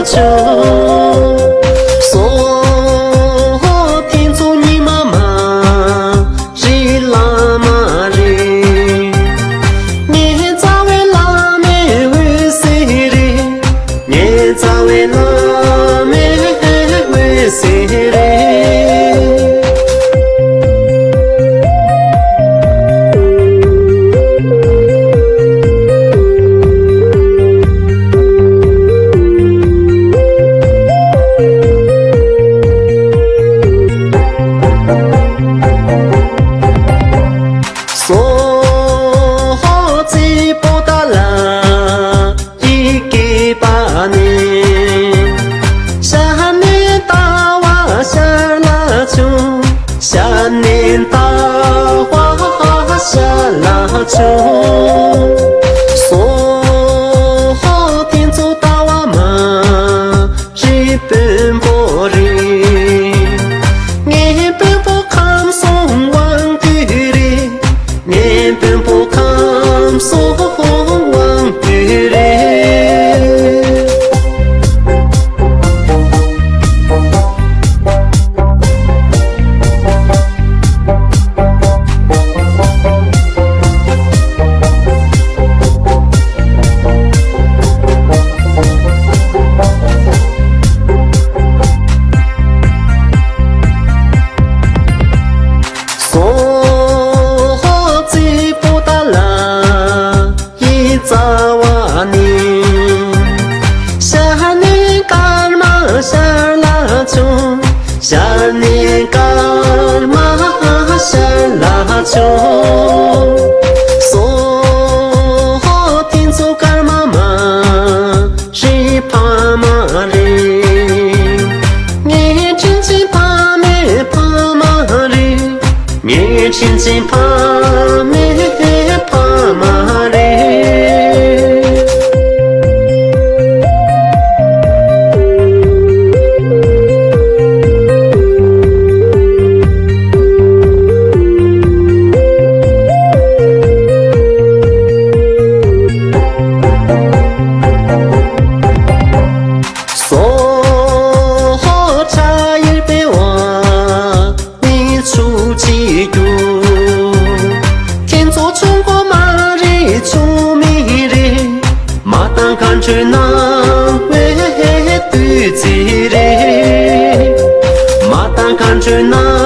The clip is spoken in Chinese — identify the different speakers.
Speaker 1: 秋，说天做你妈妈，日拉玛日，你咋为拉美为谁哩？你咋为拉美为谁哩？下年大花下拉秋，说好天做大娃嘛，日本不日，日本不看送往地里，日本不看送往地里。早啊你，下年干嘛下拉秋？下年干嘛下拉秋？说天做干妈妈，日怕妈哩，你亲亲怕没怕妈哩，你亲亲怕没怕妈哩。天做中国马日出米日，马当看着那为对子日，马当看着那。